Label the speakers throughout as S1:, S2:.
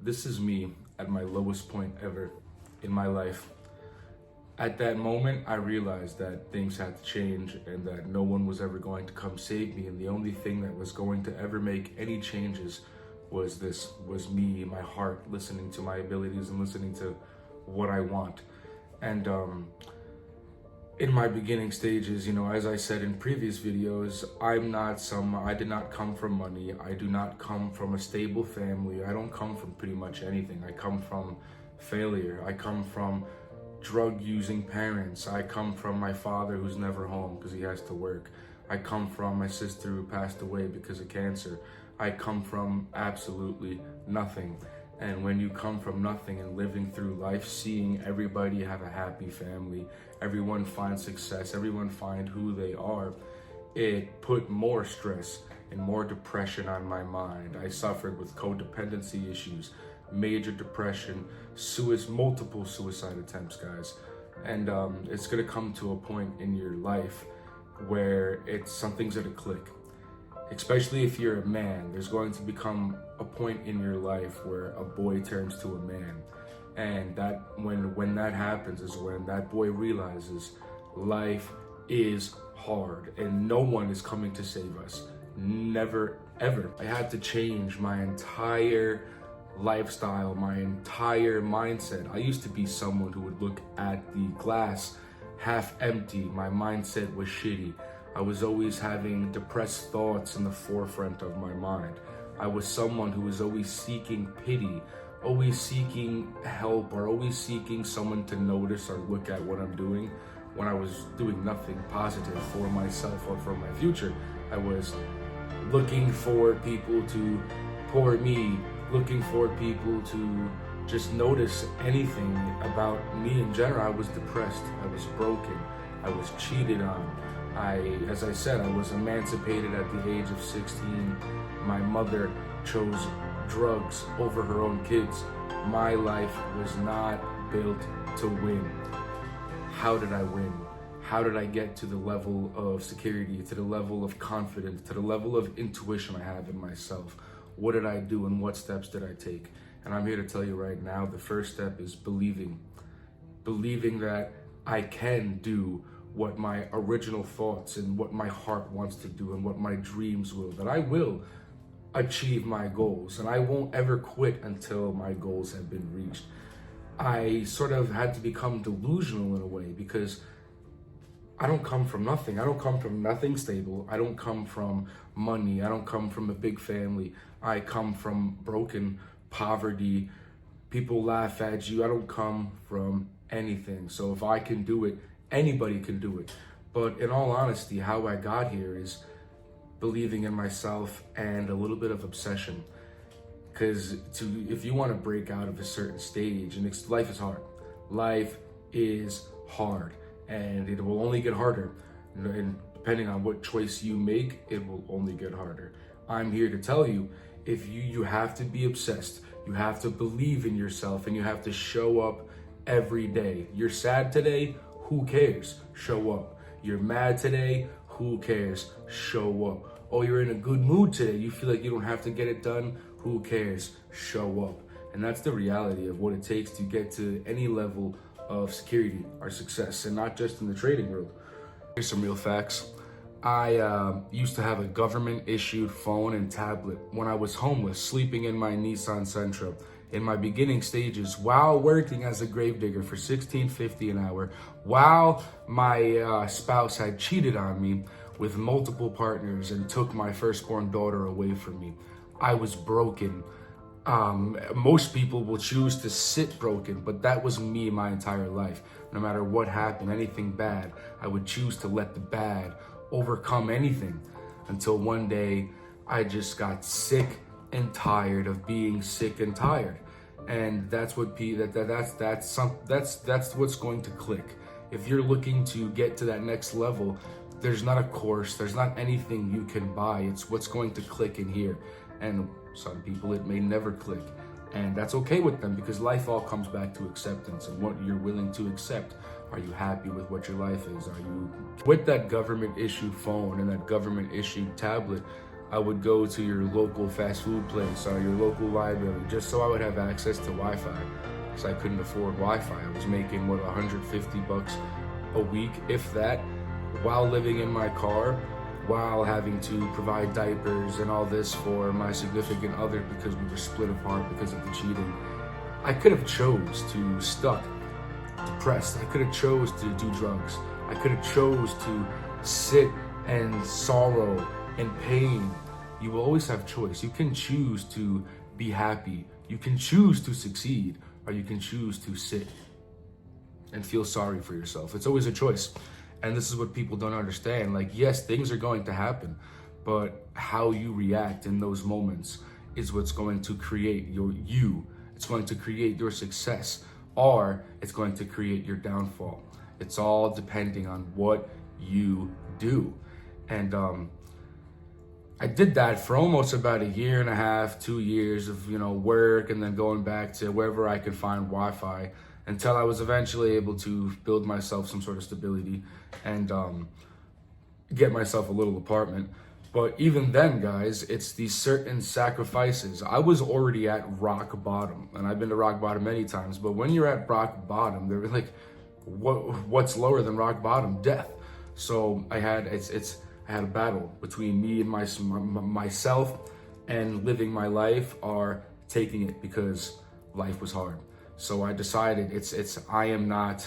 S1: This is me at my lowest point ever in my life. At that moment, I realized that things had to change and that no one was ever going to come save me. And the only thing that was going to ever make any changes was me, my heart, listening to my abilities and listening to what I want. And in my beginning stages, as I said in previous videos, I did not come from money. I do not come from a stable family. I don't come from pretty much anything. I come from failure. I come from drug-using parents. I come from my father who's never home because he has to work. I come from my sister who passed away because of cancer. I come from absolutely nothing. And when you come from nothing and living through life, seeing everybody have a happy family, everyone find success, everyone find who they are, it put more stress and more depression on my mind. I suffered with codependency issues, major depression, multiple suicide attempts, guys. And it's gonna come to a point in your life where something's gonna click. Especially if you're a man, there's going to become a point in your life where a boy turns to a man. And that when that happens is when that boy realizes life is hard and no one is coming to save us. Never, ever. I had to change my entire lifestyle, my entire mindset. I used to be someone who would look at the glass half empty. My mindset was shitty. I was always having depressed thoughts in the forefront of my mind. I was someone who was always seeking pity, always seeking help, or always seeking someone to notice or look at what I'm doing when I was doing nothing positive for myself or for my future. I was looking for people to pour me, looking for people to just notice anything about me in general. I was depressed, I was broken, I was cheated on. As I said, I was emancipated at the age of 16. My mother chose drugs over her own kids. My life was not built to win. How did I win? How did I get to the level of security, to the level of confidence, to the level of intuition I have in myself? What did I do and what steps did I take? And I'm here to tell you right now, the first step is believing. Believing that I can do what my original thoughts and what my heart wants to do and what my dreams will, that I will achieve my goals and I won't ever quit until my goals have been reached. I sort of had to become delusional in a way because I don't come from nothing. I don't come from nothing stable. I don't come from money. I don't come from a big family. I come from broken poverty. People laugh at you. I don't come from anything. So if I can do it, anybody can do it. But in all honesty, how I got here is believing in myself and a little bit of obsession. Because if you want to break out of a certain stage, and life is hard. Life is hard, and it will only get harder. And depending on what choice you make, it will only get harder. I'm here to tell you, if you have to be obsessed, you have to believe in yourself, and you have to show up every day. You're sad today? Who cares? Show up. You're mad today? Who cares? Show up. Oh, you're in a good mood today. You feel like you don't have to get it done? Who cares? Show up. And that's the reality of what it takes to get to any level of security or success, and not just in the trading world. Here's some real facts. I used to have a government-issued phone and tablet when I was homeless, sleeping in my Nissan Sentra. In my beginning stages, while working as a gravedigger for $16.50 an hour, while my spouse had cheated on me with multiple partners and took my firstborn daughter away from me. I was broken. Most people will choose to sit broken, but that was me my entire life. No matter what happened, anything bad, I would choose to let the bad overcome anything, until one day I just got sick and tired of being sick and tired. And that's what that's what's going to click. If you're looking to get to that next level, there's not a course, there's not anything you can buy. It's what's going to click in here. And some people, it may never click. And that's okay with them, because life all comes back to acceptance and what you're willing to accept. Are you happy with what your life is? Are you with that government issued phone and that government issued tablet? I would go to your local fast food place or your local library just so I would have access to Wi-Fi, because I couldn't afford Wi-Fi. I was making, what, $150 a week, if that, while living in my car, while having to provide diapers and all this for my significant other because we were split apart because of the cheating. I could have chose to stuck depressed. I could have chose to do drugs. I could have chose to sit and sorrow and pain. You will always have choice. You can choose to be happy. You can choose to succeed, or you can choose to sit and feel sorry for yourself. It's always a choice. And this is what people don't understand. Like, yes, things are going to happen, but how you react in those moments is what's going to create you. It's going to create your success, or it's going to create your downfall. It's all depending on what you do. And I did that for almost about 1.5 years, 2 years of, work, and then going back to wherever I could find Wi-Fi, until I was eventually able to build myself some sort of stability and get myself a little apartment. But even then, guys, it's these certain sacrifices. I was already at rock bottom, and I've been to rock bottom many times, but when you're at rock bottom, they're like, what's lower than rock bottom? Death. So I had a battle between me and myself, and living my life or taking it because life was hard. So I decided I am not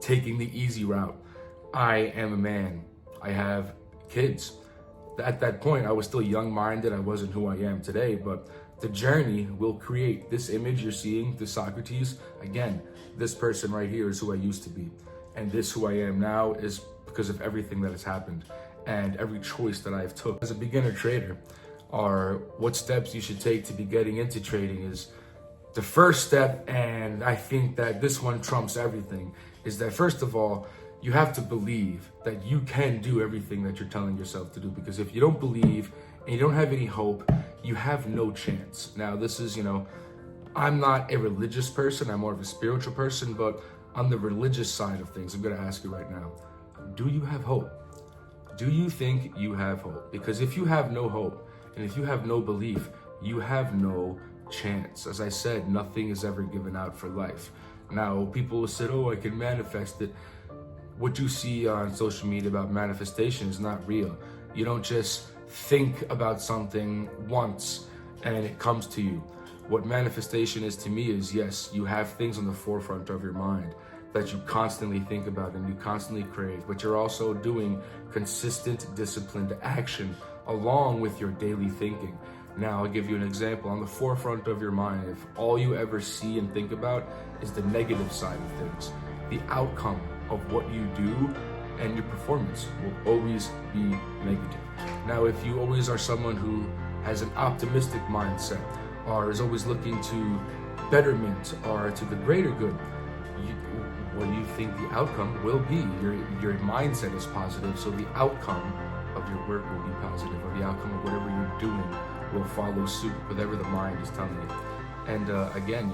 S1: taking the easy route. I am a man. I have kids. At that point, I was still young-minded. I wasn't who I am today, but the journey will create this image you're seeing, the Socrates. Again, this person right here is who I used to be. And this who I am now is because of everything that has happened and every choice that I've took. As a beginner trader, or what steps you should take to be getting into trading is, the first step, and I think that this one trumps everything, is that first of all, you have to believe that you can do everything that you're telling yourself to do. Because if you don't believe and you don't have any hope, you have no chance. Now, this is, I'm not a religious person. I'm more of a spiritual person. But on the religious side of things, I'm going to ask you right now, do you have hope? Do you think you have hope? Because if you have no hope and if you have no belief, you have no chance. As I said, nothing is ever given out for life. Now, people will say, oh, I can manifest it. What you see on social media about manifestation is not real. You don't just think about something once and it comes to you. What manifestation is to me is, yes, you have things on the forefront of your mind that you constantly think about and you constantly crave, but you're also doing consistent, disciplined action along with your daily thinking. Now, I'll give you an example. On the forefront of your mind, if all you ever see and think about is the negative side of things, the outcome of what you do and your performance will always be negative. Now, if you always are someone who has an optimistic mindset or is always looking to betterment or to the greater good, what do you think the outcome will be? Your mindset is positive, so the outcome of your work will be positive, or the outcome of whatever you're doing will follow suit, whatever the mind is telling you. And again,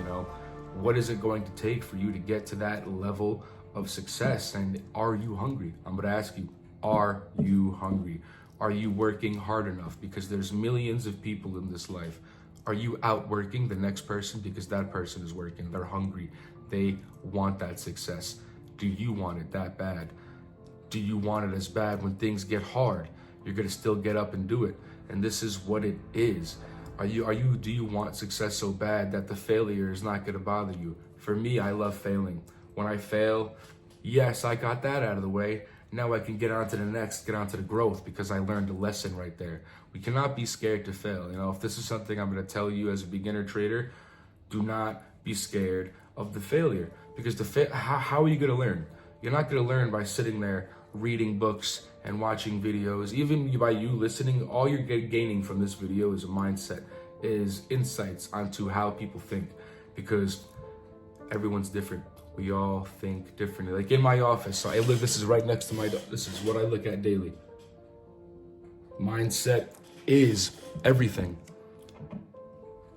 S1: what is it going to take for you to get to that level of success? And are you hungry? I'm going to ask you, are you hungry? Are you working hard enough? Because there's millions of people in this life. Are you outworking the next person? Because that person is working. They're hungry. They want that success. Do you want it that bad? Do you want it as bad when things get hard? You're going to still get up and do it. And this is what it is. Do you want success so bad that the failure is not going to bother you? For me, I love failing. When I fail, yes, I got that out of the way. Now I can get on to the next, get on to the growth, because I learned a lesson right there. We cannot be scared to fail. If this is something I'm going to tell you as a beginner trader, do not be scared of the failure. Because how are you going to learn? You're not going to learn by sitting there reading books and watching videos. Even by you listening, all you're gaining from this video is a mindset, is insights onto how people think, because everyone's different. We all think differently. Like in my office, so this is right next to my door. This is what I look at daily. Mindset is everything.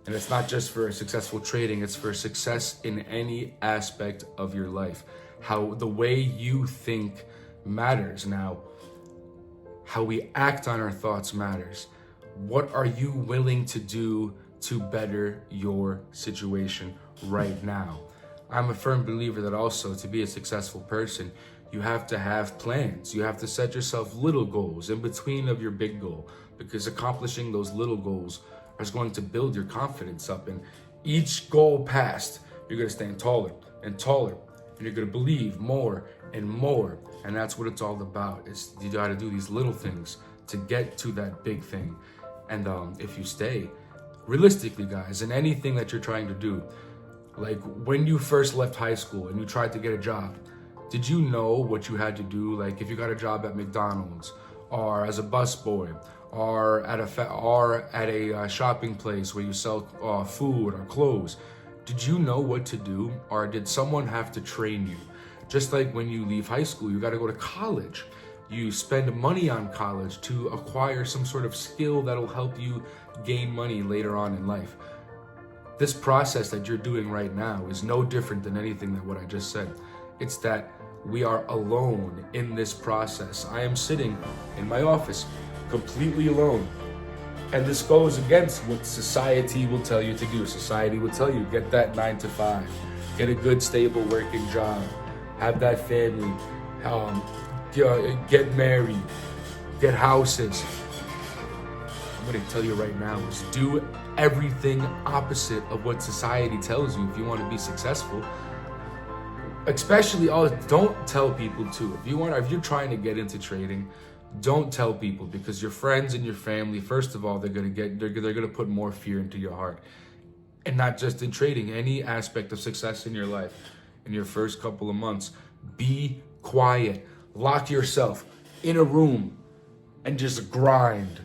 S1: And it's not just for successful trading, it's for success in any aspect of your life. How the way you think matters. Now, How we act on our thoughts matters. What are you willing to do to better your situation right now? I'm a firm believer that also to be a successful person, you have to have plans. You have to set yourself little goals in between of your big goal, because accomplishing those little goals is going to build your confidence up. And each goal passed, you're going to stand taller and taller, and you're going to believe more and more. And that's what it's all about. Is you got to do these little things to get to that big thing. And if you stay realistically, guys, in anything that you're trying to do, like when you first left high school and you tried to get a job, did you know what you had to do? Like if you got a job at McDonald's or as a busboy or at a shopping place where you sell food or clothes, did you know what to do, or did someone have to train you? Just like when you leave high school, you got to go to college. You spend money on college to acquire some sort of skill that'll help you gain money later on in life. This process that you're doing right now is no different than anything that what I just said. It's that we are alone in this process. I am sitting in my office completely alone. And this goes against what society will tell you to do. Society will tell you, get that 9 to 5, get a good, stable working job, have that family, get married, get houses. I'm gonna tell you right now is do everything opposite of what society tells you if you want to be successful. Especially, don't tell people too. If you're trying to get into trading, don't tell people, because your friends and your family, first of all, they're gonna put more fear into your heart. And not just in trading, any aspect of success in your life. In your first couple of months, be quiet. Lock yourself in a room and just grind,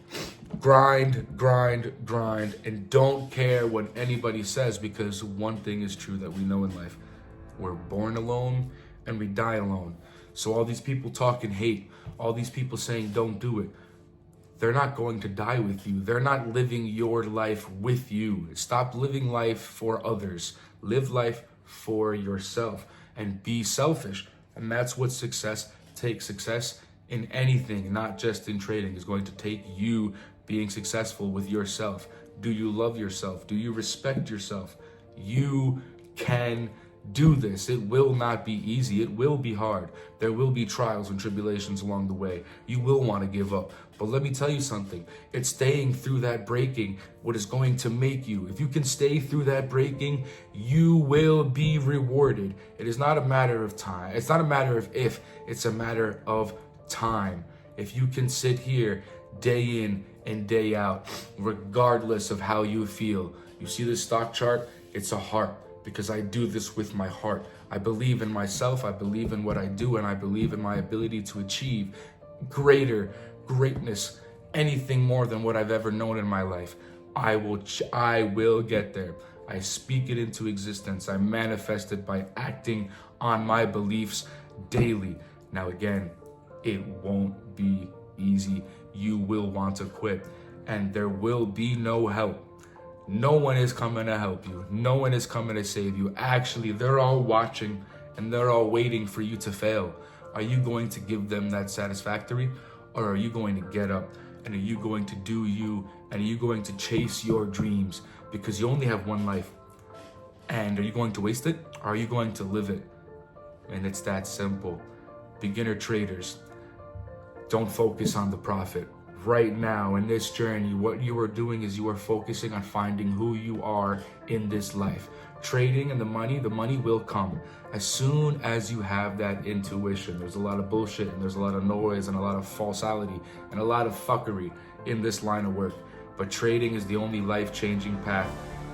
S1: and don't care what anybody says, because one thing is true that we know in life. We're born alone and we die alone. So all these people talking hate, all these people saying don't do it, they're not going to die with you. They're not living your life with you. Stop living life for others. Live life for yourself and be selfish. And that's what success takes. Success in anything, not just in trading, is going to take you being successful with yourself. Do you love yourself? Do you respect yourself? You can do this. It will not be easy. It will be hard. There will be trials and tribulations along the way. You will want to give up. But let me tell you something. It's staying through that breaking what is going to make you. If you can stay through that breaking, you will be rewarded. It is not a matter of time. It's not a matter of if. It's a matter of time. If you can sit here day in and day out, regardless of how you feel. You see this stock chart? It's a heart, because I do this with my heart. I believe in myself, I believe in what I do, and I believe in my ability to achieve greatness, anything more than what I've ever known in my life. I will get there. I speak it into existence. I manifest it by acting on my beliefs daily. Now again, it won't be easy. You will want to quit, and there will be no help. No one is coming to help you. No one is coming to save you. Actually, they're all watching and they're all waiting for you to fail. Are you going to give them that satisfactory, or are you going to get up and are you going to do you, and are you going to chase your dreams? Because you only have one life. And are you going to waste it, or are you going to live it? And it's that simple. Beginner traders, don't focus on the profit. Right now in this journey, what you are doing is you are focusing on finding who you are in this life. Trading and the money will come as soon as you have that intuition. There's a lot of bullshit and there's a lot of noise and a lot of falsality and a lot of fuckery in this line of work. But trading is the only life-changing path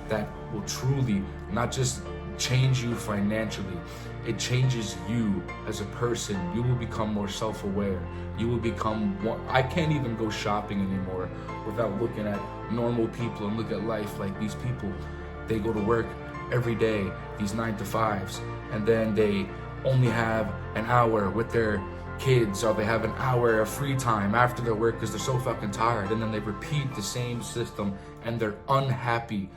S1: that will truly not just change you financially, it changes you as a person. You will become more self-aware. You will become more. I can't even go shopping anymore without looking at normal people and look at life like these people. They go to work every day, these 9 to 5s, and then they only have an hour with their kids, or they have an hour of free time after their work because they're so fucking tired, and then they repeat the same system and they're unhappy.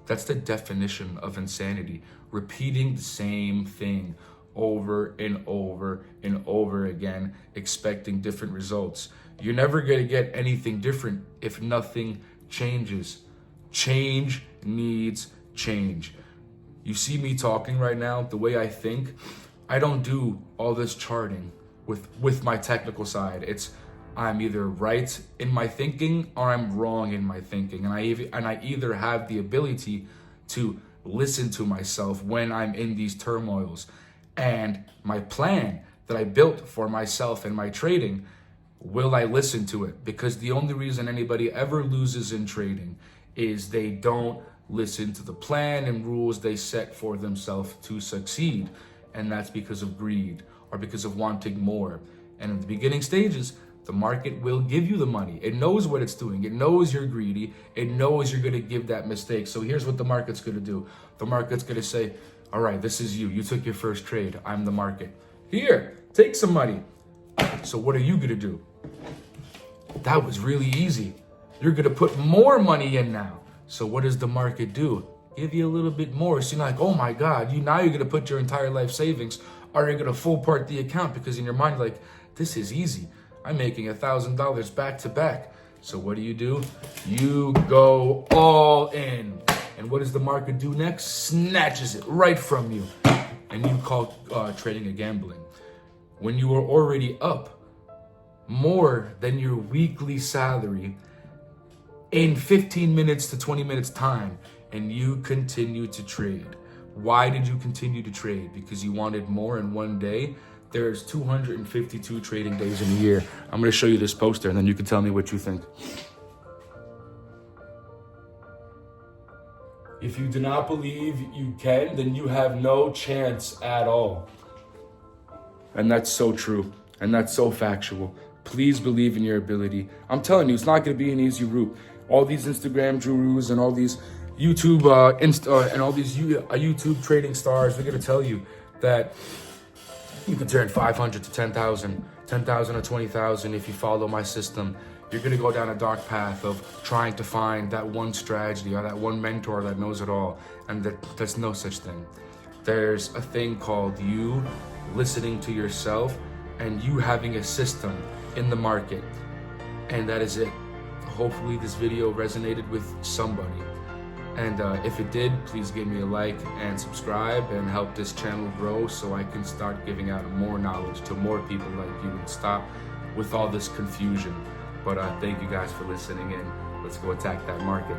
S1: That's the definition of insanity. Repeating the same thing over and over and over again, expecting different results. You're never going to get anything different if nothing changes. Change needs change. You see me talking right now, the way I think, I don't do all this charting with my technical side. I'm either right in my thinking or I'm wrong in my thinking. And I either have the ability to listen to myself when I'm in these turmoils. And my plan that I built for myself and my trading, will I listen to it? Because the only reason anybody ever loses in trading is they don't listen to the plan and rules they set for themselves to succeed. And that's because of greed or because of wanting more. And in the beginning stages, the market will give you the money. It knows what it's doing. It knows you're greedy. It knows you're going to give that mistake. So here's what the market's going to do. The market's going to say, all right, this is you. You took your first trade. I'm the market. Here, take some money. So what are you going to do? That was really easy. You're going to put more money in now. So what does the market do? Give you a little bit more. So you're like, oh my God, now you're going to put your entire life savings, or you're going to full part the account, because in your mind, like, this is easy. I'm making $1,000 back to back. So what do? You go all in. And what does the market do next? Snatches it right from you. And you call trading a gambling. When you are already up more than your weekly salary in 15 minutes to 20 minutes time, and you continue to trade. Why did you continue to trade? Because you wanted more in one day? There's 252 trading days in a year. I'm going to show you this poster, and then you can tell me what you think. If you do not believe you can, then you have no chance at all. And that's so true. And that's so factual. Please believe in your ability. I'm telling you, it's not going to be an easy route. All these Instagram gurus and all these YouTube and all these YouTube trading stars, they're going to tell you that you can turn 500 to 10,000, 10,000 to 20,000 if you follow my system. You're going to go down a dark path of trying to find that one strategy or that one mentor that knows it all. And there's no such thing. There's a thing called you listening to yourself and you having a system in the market. And that is it. Hopefully this video resonated with somebody. And if it did, please give me a like and subscribe and help this channel grow so I can start giving out more knowledge to more people like you and stop with all this confusion. But thank you guys for listening in. Let's go attack that market.